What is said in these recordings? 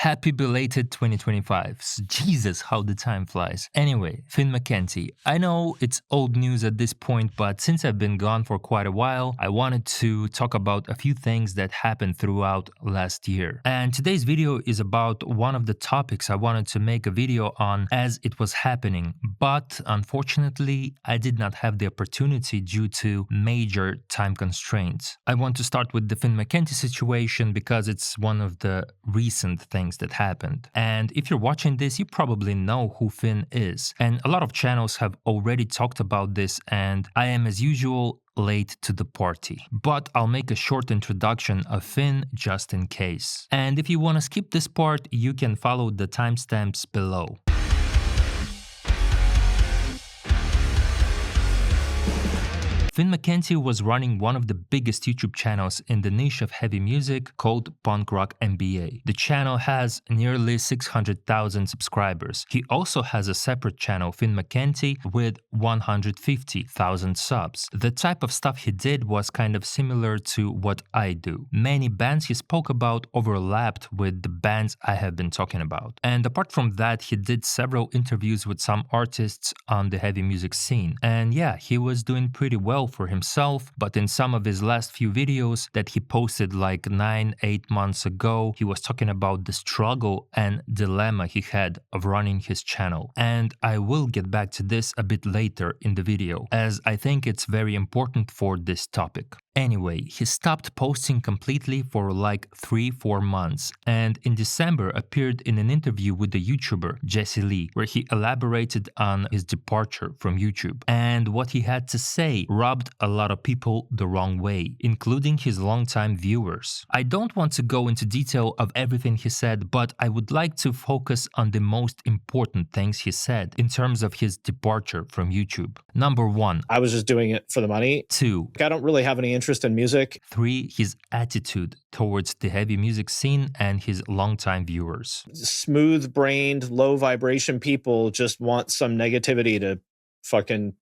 Happy belated 2025. Jesus, how the time flies. Anyway, Finn McKenty. I know it's old news at this point, but since I've been gone for quite a while, I wanted to talk about a few things that happened throughout last year. And today's video is about one of the topics I wanted to make a video on as it was happening, but unfortunately, I did not have the opportunity due to major time constraints. I want to start with the Finn McKenty situation because it's one of the recent things that happened. And if you're watching this, you probably know who Finn is. And a lot of channels have already talked about this, and I am, as usual, late to the party. But I'll make a short introduction of Finn just in case. And if you want to skip this part, you can follow the timestamps below. Finn McKenty was running one of the biggest YouTube channels in the niche of heavy music called Punk Rock MBA. The channel has nearly 600,000 subscribers. He also has a separate channel, Finn McKenty, with 150,000 subs. The type of stuff he did was kind of similar to what I do. Many bands he spoke about overlapped with the bands I have been talking about. And apart from that, he did several interviews with some artists on the heavy music scene. And yeah, he was doing pretty well for himself, but in some of his last few videos that he posted like 9-8 months ago, he was talking about the struggle and dilemma he had of running his channel. And I will get back to this a bit later in the video, as I think it's very important for this topic. Anyway, he stopped posting completely for like 3-4 months, and in December appeared in an interview with the YouTuber Jesea Lee, where he elaborated on his departure from YouTube. And what he had to say rubbed a lot of people the wrong way, including his longtime viewers. I don't want to go into detail of everything he said, but I would like to focus on the most important things he said in terms of his departure from YouTube. Number 1. I was just doing it for the money. 2. I don't really have any interest in music. 3. His attitude towards the heavy music scene and his longtime viewers. Smooth-brained, low-vibration people just want some negativity to fucking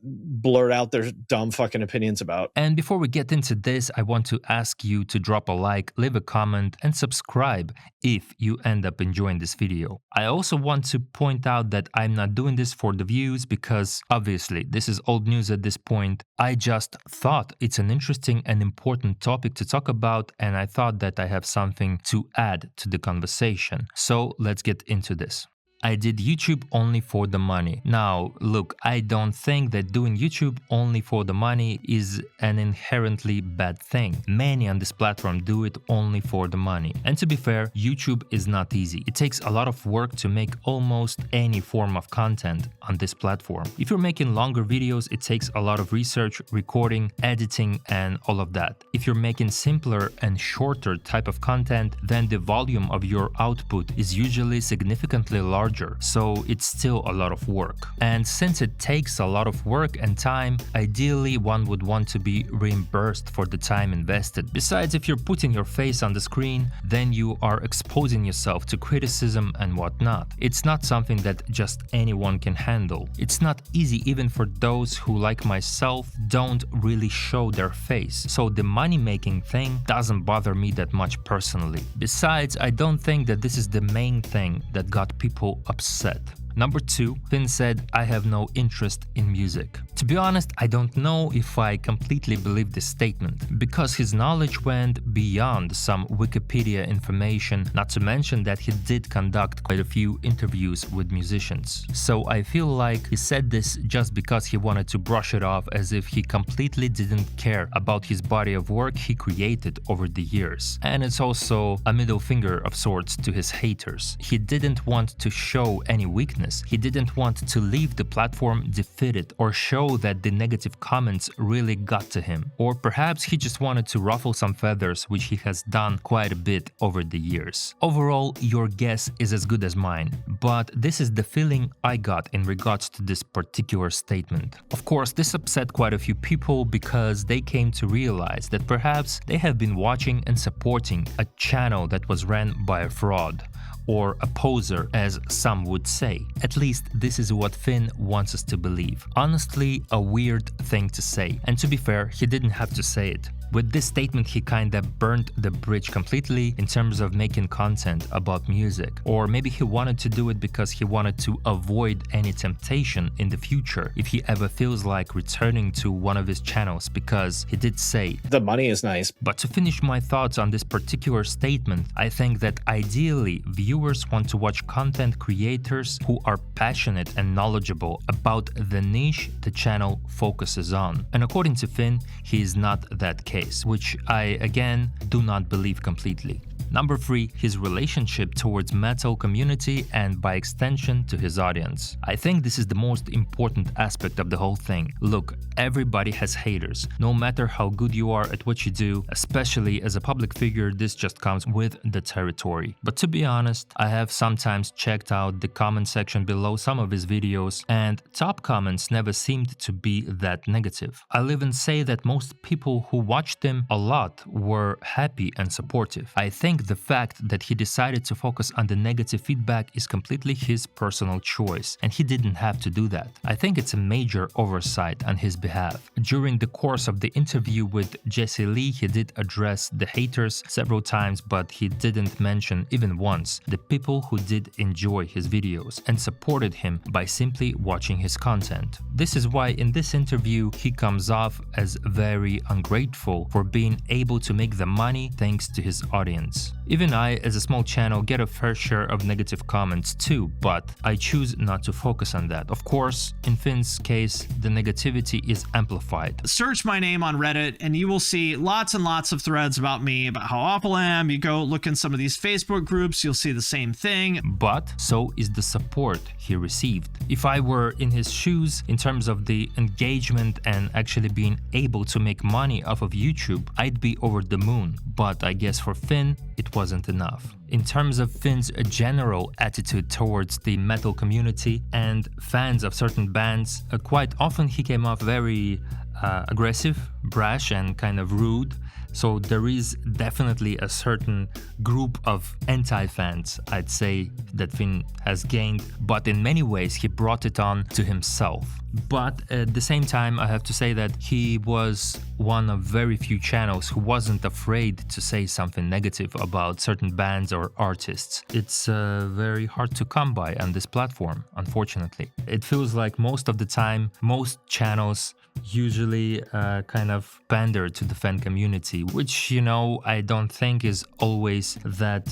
blurt out their dumb fucking opinions about. And before we get into this, I want to ask you to drop a like, leave a comment, and subscribe if you end up enjoying this video. I also want to point out that I'm not doing this for the views because obviously this is old news at this point. I just thought it's an interesting and important topic to talk about, and I thought that I have something to add to the conversation. So let's get into this. I did YouTube only for the money. Now, look, I don't think that doing YouTube only for the money is an inherently bad thing. Many on this platform do it only for the money. And to be fair, YouTube is not easy. It takes a lot of work to make almost any form of content on this platform. If you're making longer videos, it takes a lot of research, recording, editing, and all of that. If you're making simpler and shorter type of content, then the volume of your output is usually significantly larger. So it's still a lot of work. And since it takes a lot of work and time, ideally one would want to be reimbursed for the time invested. Besides, if you're putting your face on the screen, then you are exposing yourself to criticism and whatnot. It's not something that just anyone can handle. It's not easy even for those who, like myself, don't really show their face. So the money-making thing doesn't bother me that much personally. Besides, I don't think that this is the main thing that got people upset. Number 2, Finn said, I have no interest in music. To be honest, I don't know if I completely believe this statement, because his knowledge went beyond some Wikipedia information, not to mention that he did conduct quite a few interviews with musicians. So I feel like he said this just because he wanted to brush it off as if he completely didn't care about his body of work he created over the years. And it's also a middle finger of sorts to his haters. He didn't want to show any weakness. He didn't want to leave the platform defeated or show that the negative comments really got to him. Or perhaps he just wanted to ruffle some feathers, which he has done quite a bit over the years. Overall, your guess is as good as mine, but this is the feeling I got in regards to this particular statement. Of course, this upset quite a few people because they came to realize that perhaps they have been watching and supporting a channel that was ran by a fraud. or a poser, as some would say. At least this is what Finn wants us to believe. Honestly, a weird thing to say. And to be fair, he didn't have to say it. With this statement, he kinda burnt the bridge completely in terms of making content about music. Or maybe he wanted to do it because he wanted to avoid any temptation in the future if he ever feels like returning to one of his channels, because he did say, "The money is nice." But to finish my thoughts on this particular statement, I think that ideally viewers want to watch content creators who are passionate and knowledgeable about the niche the channel focuses on. And according to Finn, he is not that case, which I again do not believe completely. Number 3, his relationship towards metal community and by extension to his audience. I think this is the most important aspect of the whole thing. Look, everybody has haters. No matter how good you are at what you do, especially as a public figure, this just comes with the territory. But to be honest, I have sometimes checked out the comment section below some of his videos, and top comments never seemed to be that negative. I'll even say that most people who watched him a lot were happy and supportive. I think the fact that he decided to focus on the negative feedback is completely his personal choice, and he didn't have to do that. I think it's a major oversight on his behalf. During the course of the interview with Jesea Lee, he did address the haters several times, but he didn't mention even once the people who did enjoy his videos and supported him by simply watching his content. This is why in this interview he comes off as very ungrateful for being able to make the money thanks to his audience. Even I, as a small channel, get a fair share of negative comments too, but I choose not to focus on that. Of course, in Finn's case, the negativity is amplified. Search my name on Reddit and you will see lots and lots of threads about me, about how awful I am. You go look in some of these Facebook groups, you'll see the same thing. But so is the support he received. If I were in his shoes in terms of the engagement and actually being able to make money off of YouTube, I'd be over the moon. But I guess for Finn, it wasn't enough. In terms of Finn's general attitude towards the metal community and fans of certain bands, quite often he came off very aggressive, brash, and kind of rude. So there is definitely a certain group of anti-fans, I'd say, that Finn has gained, but in many ways he brought it on to himself. But at the same time, I have to say that he was one of very few channels who wasn't afraid to say something negative about certain bands or artists. It's very hard to come by on this platform, unfortunately. It feels like most of the time, most channels usually kind of pander to the fan community, which, you know, I don't think is always that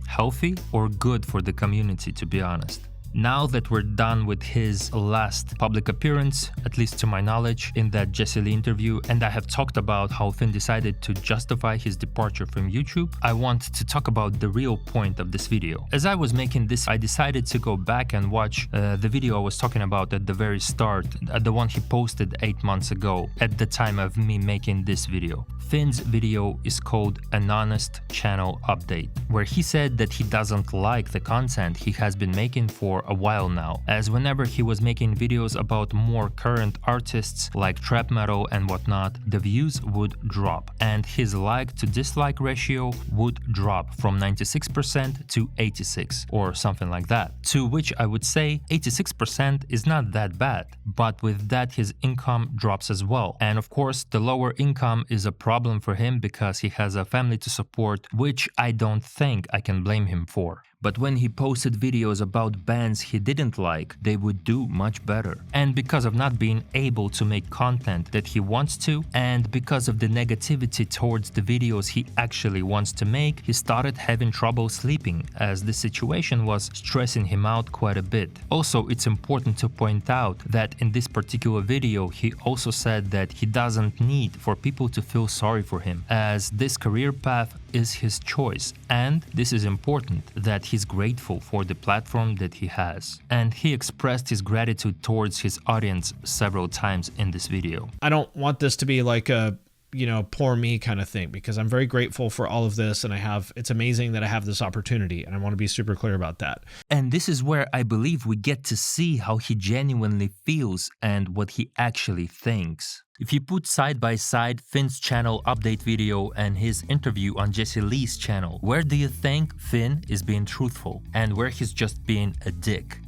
healthy or good for the community, to be honest. Now that we're done with his last public appearance, at least to my knowledge, in that Jesea Lee interview, and I have talked about how Finn decided to justify his departure from YouTube, I want to talk about the real point of this video. As I was making this, I decided to go back and watch the video I was talking about at the very start, the one he posted 8 months ago, at the time of me making this video. Finn's video is called An Honest Channel Update, where he said that he doesn't like the content he has been making for a while now, as whenever he was making videos about more current artists like trap metal and whatnot, the views would drop and his like to dislike ratio would drop from 96% to 86 or something like that. To which I would say 86% is not that bad, but with that his income drops as well. And of course the lower income is a problem for him because he has a family to support, which I don't think I can blame him for. But when he posted videos about bands he didn't like, they would do much better. And because of not being able to make content that he wants to, and because of the negativity towards the videos he actually wants to make, he started having trouble sleeping, as the situation was stressing him out quite a bit. Also, it's important to point out that in this particular video he also said that he doesn't need for people to feel sorry for him, as this career path is his choice, and this is important, that he's grateful for the platform that he has. And he expressed his gratitude towards his audience several times in this video. I don't want this to be like a, you know, poor me kind of thing, because I'm very grateful for all of this, and it's amazing that I have this opportunity, and I want to be super clear about that. And this is where I believe we get to see how he genuinely feels and what he actually thinks. If you put side by side Finn's channel update video and his interview on Jesea Lee's channel, where do you think Finn is being truthful and where he's just being a dick?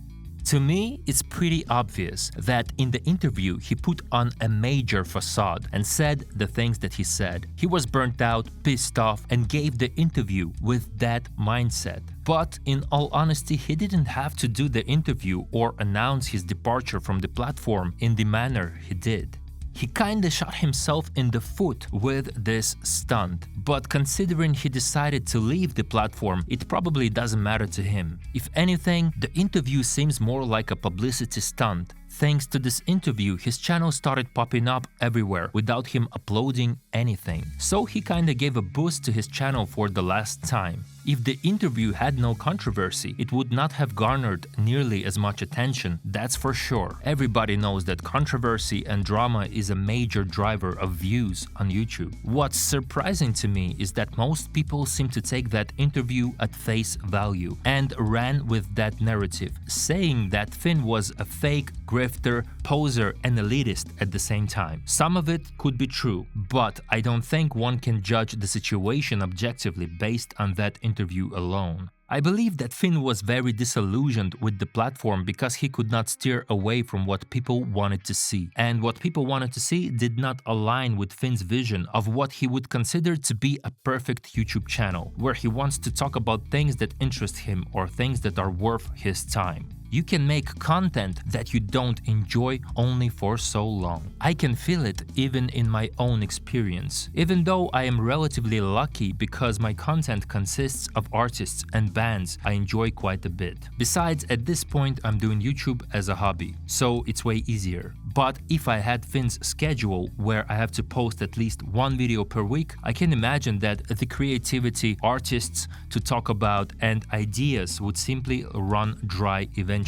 To me, it's pretty obvious that in the interview he put on a major facade and said the things that he said. He was burnt out, pissed off, and gave the interview with that mindset. But in all honesty, he didn't have to do the interview or announce his departure from the platform in the manner he did. He kinda shot himself in the foot with this stunt, but considering he decided to leave the platform, it probably doesn't matter to him. If anything, the interview seems more like a publicity stunt. Thanks to this interview, his channel started popping up everywhere without him uploading anything. So he kinda gave a boost to his channel for the last time. If the interview had no controversy, it would not have garnered nearly as much attention, that's for sure. Everybody knows that controversy and drama is a major driver of views on YouTube. What's surprising to me is that most people seem to take that interview at face value and ran with that narrative, saying that Finn was a fake, grifter, poser, and elitist at the same time. Some of it could be true, but I don't think one can judge the situation objectively based on that interview alone. I believe that Finn was very disillusioned with the platform because he could not steer away from what people wanted to see. And what people wanted to see did not align with Finn's vision of what he would consider to be a perfect YouTube channel, where he wants to talk about things that interest him or things that are worth his time. You can make content that you don't enjoy only for so long. I can feel it even in my own experience, even though I am relatively lucky because my content consists of artists and bands I enjoy quite a bit. Besides, at this point I'm doing YouTube as a hobby, so it's way easier. But if I had Finn's schedule where I have to post at least one video per week, I can imagine that the creativity, artists to talk about, and ideas would simply run dry eventually.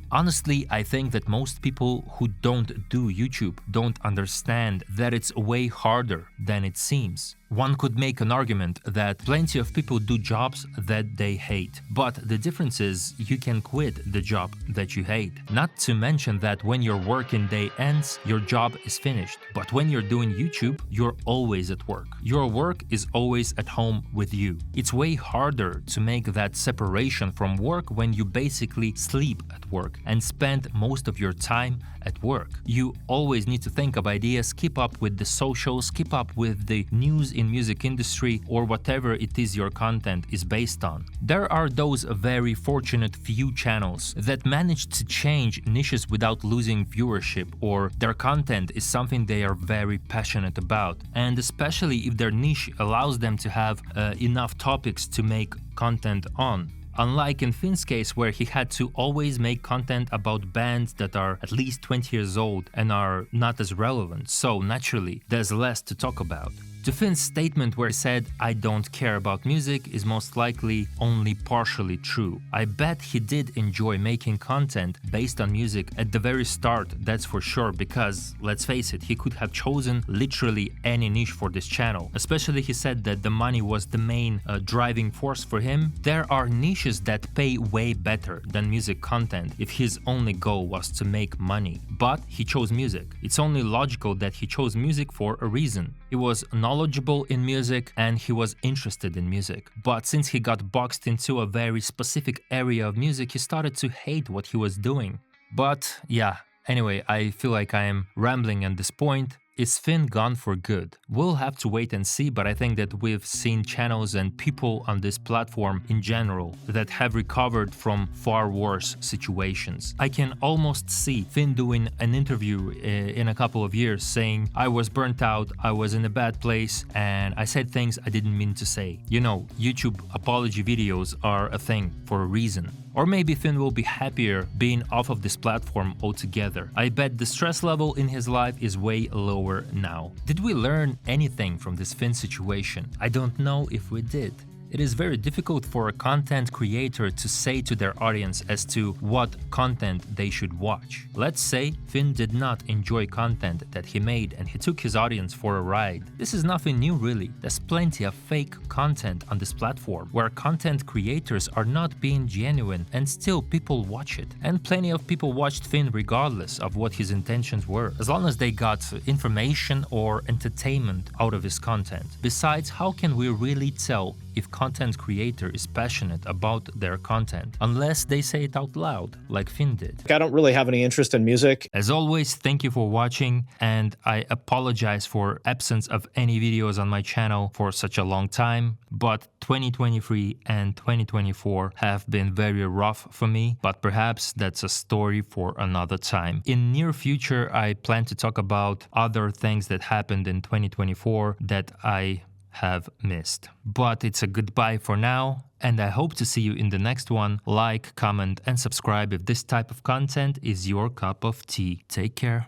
Honestly, I think that most people who don't do YouTube don't understand that it's way harder than it seems. One could make an argument that plenty of people do jobs that they hate, but the difference is you can quit the job that you hate. Not to mention that when your working day ends, your job is finished. But when you're doing YouTube, you're always at work. Your work is always at home with you. It's way harder to make that separation from work when you basically sleep at work and spend most of your time at work. You always need to think of ideas, keep up with the socials, keep up with the news in music industry or whatever it is your content is based on. There are those very fortunate few channels that manage to change niches without losing viewership, or their content is something they are very passionate about, and especially if their niche allows them to have enough topics to make content on. Unlike in Finn's case, where he had to always make content about bands that are at least 20 years old and are not as relevant, so naturally there's less to talk about. To Finn's statement where he said, "I don't care about music," is most likely only partially true. I bet he did enjoy making content based on music at the very start, that's for sure, because, let's face it, he could have chosen literally any niche for this channel. Especially he said that the money was the main driving force for him. There are niches that pay way better than music content if his only goal was to make money. But he chose music. It's only logical that he chose music for a reason. He was knowledgeable in music and he was interested in music. But since he got boxed into a very specific area of music, he started to hate what he was doing. But yeah, anyway, I feel like I am rambling at this point. Is Finn gone for good? We'll have to wait and see, but I think that we've seen channels and people on this platform in general that have recovered from far worse situations. I can almost see Finn doing an interview in a couple of years saying, "I was burnt out, I was in a bad place, and I said things I didn't mean to say." You know, YouTube apology videos are a thing for a reason. Or maybe Finn will be happier being off of this platform altogether. I bet the stress level in his life is way lower now. Did we learn anything from this Finn situation? I don't know if we did. It is very difficult for a content creator to say to their audience as to what content they should watch. Let's say Finn did not enjoy content that he made and he took his audience for a ride. This is nothing new really. There's plenty of fake content on this platform where content creators are not being genuine and still people watch it. And plenty of people watched Finn regardless of what his intentions were, as long as they got information or entertainment out of his content. Besides, how can we really tell if content creator is passionate about their content, unless they say it out loud, like Finn did. I don't really have any interest in music. As always, thank you for watching, and I apologize for absence of any videos on my channel for such a long time, but 2023 and 2024 have been very rough for me, but perhaps that's a story for another time. In near future, I plan to talk about other things that happened in 2024 that I have missed. But it's a goodbye for now, and I hope to see you in the next one. Like, comment, and subscribe if this type of content is your cup of tea. Take care.